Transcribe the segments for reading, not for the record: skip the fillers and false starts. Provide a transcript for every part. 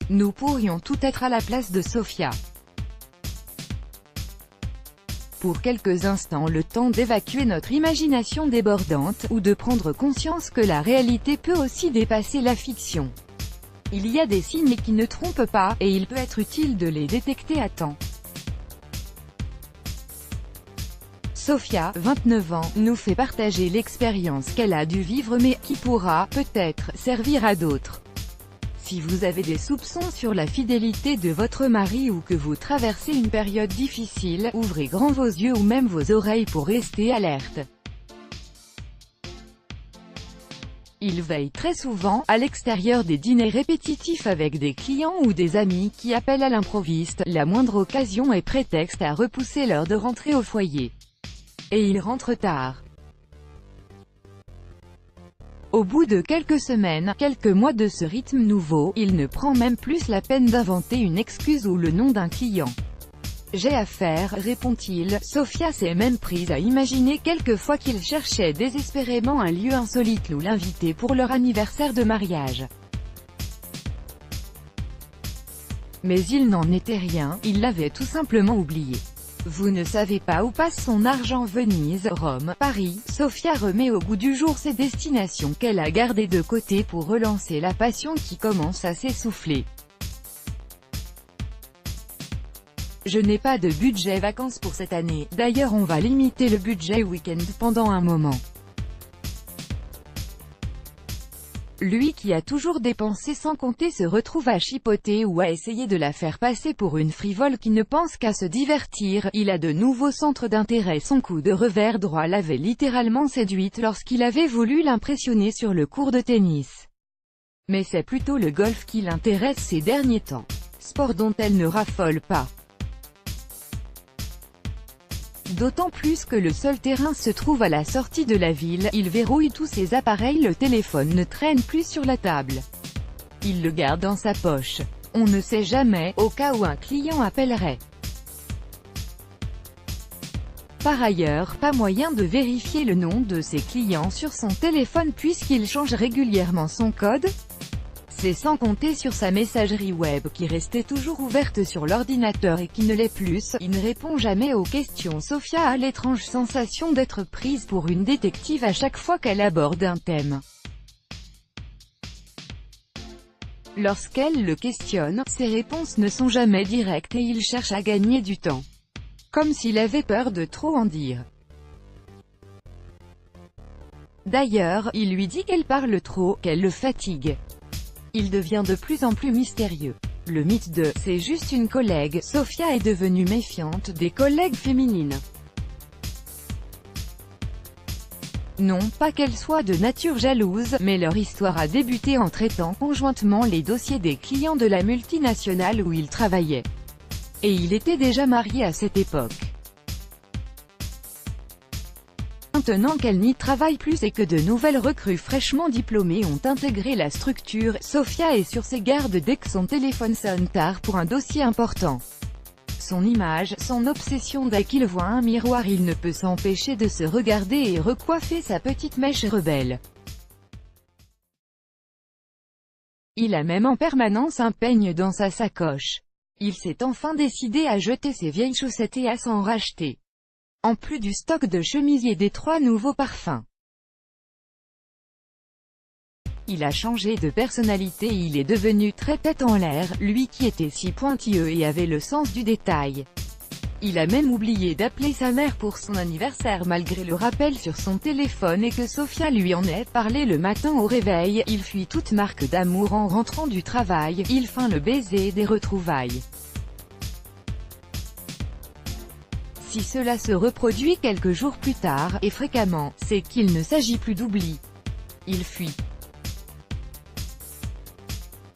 Nous pourrions tout être à la place de Sofia. Pour quelques instants le temps d'évacuer notre imagination débordante, ou de prendre conscience que la réalité peut aussi dépasser la fiction. Il y a des signes qui ne trompent pas, et il peut être utile de les détecter à temps. Sofia, 29 ans, nous fait partager l'expérience qu'elle a dû vivre mais qui pourra, peut-être, servir à d'autres. Si vous avez des soupçons sur la fidélité de votre mari ou que vous traversez une période difficile, ouvrez grand vos yeux ou même vos oreilles pour rester alerte. Il veille très souvent, à l'extérieur des dîners répétitifs avec des clients ou des amis qui appellent à l'improviste, la moindre occasion est prétexte à repousser l'heure de rentrer au foyer. Et il rentre tard. Au bout de quelques semaines, quelques mois de ce rythme nouveau, il ne prend même plus la peine d'inventer une excuse ou le nom d'un client. J'ai affaire, répond-il. Sofia s'est même prise à imaginer quelquefois qu'il cherchait désespérément un lieu insolite où l'inviter pour leur anniversaire de mariage. Mais il n'en était rien, il l'avait tout simplement oublié. Vous ne savez pas où passe son argent. Venise, Rome, Paris, Sofia remet au goût du jour ces destinations qu'elle a gardées de côté pour relancer la passion qui commence à s'essouffler. Je n'ai pas de budget vacances pour cette année, d'ailleurs on va limiter le budget week-end pendant un moment. Lui qui a toujours dépensé sans compter se retrouve à chipoter ou à essayer de la faire passer pour une frivole qui ne pense qu'à se divertir. Il a de nouveaux centres d'intérêt. Son coup de revers droit l'avait littéralement séduite lorsqu'il avait voulu l'impressionner sur le court de tennis. Mais c'est plutôt le golf qui l'intéresse ces derniers temps. Sport dont elle ne raffole pas. D'autant plus que le seul terrain se trouve à la sortie de la ville, il verrouille tous ses appareils, le téléphone ne traîne plus sur la table. Il le garde dans sa poche. On ne sait jamais, au cas où un client appellerait. Par ailleurs, pas moyen de vérifier le nom de ses clients sur son téléphone puisqu'il change régulièrement son code. C'est sans compter sur sa messagerie web qui restait toujours ouverte sur l'ordinateur et qui ne l'est plus. Il ne répond jamais aux questions. Sofia a l'étrange sensation d'être prise pour une détective à chaque fois qu'elle aborde un thème. Lorsqu'elle le questionne, ses réponses ne sont jamais directes et il cherche à gagner du temps. Comme s'il avait peur de trop en dire. D'ailleurs, il lui dit qu'elle parle trop, qu'elle le fatigue. Il devient de plus en plus mystérieux. Le mythe de « c'est juste une collègue », Sofia est devenue méfiante des collègues féminines. Non pas qu'elle soit de nature jalouse, mais leur histoire a débuté en traitant conjointement les dossiers des clients de la multinationale où il travaillait. Et il était déjà marié à cette époque. Maintenant qu'elle n'y travaille plus et que de nouvelles recrues fraîchement diplômées ont intégré la structure, Sofia est sur ses gardes dès que son téléphone sonne tard pour un dossier important. Son image, son obsession. Dès qu'il voit un miroir il ne peut s'empêcher de se regarder et recoiffer sa petite mèche rebelle. Il a même en permanence un peigne dans sa sacoche. Il s'est enfin décidé à jeter ses vieilles chaussettes et à s'en racheter. En plus du stock de chemisiers des 3 nouveaux parfums. Il a changé de personnalité, il est devenu très tête en l'air, lui qui était si pointilleux et avait le sens du détail. Il a même oublié d'appeler sa mère pour son anniversaire malgré le rappel sur son téléphone et que Sofia lui en ait parlé le matin au réveil. Il fuit toute marque d'amour en rentrant du travail, il feint le baiser des retrouvailles. Si cela se reproduit quelques jours plus tard, et fréquemment, c'est qu'il ne s'agit plus d'oubli. Il fuit.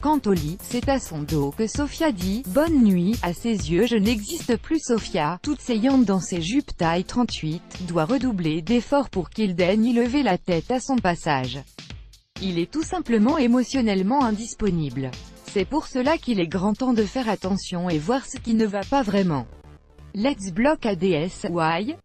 Quant au lit, c'est à son dos que Sofia dit « Bonne nuit ». À ses yeux je n'existe plus. Sofia, toute saillante dans ses jupes taille 38, doit redoubler d'efforts pour qu'il daigne y lever la tête à son passage. Il est tout simplement émotionnellement indisponible. C'est pour cela qu'il est grand temps de faire attention et voir ce qui ne va pas vraiment. Let's block ADS, why?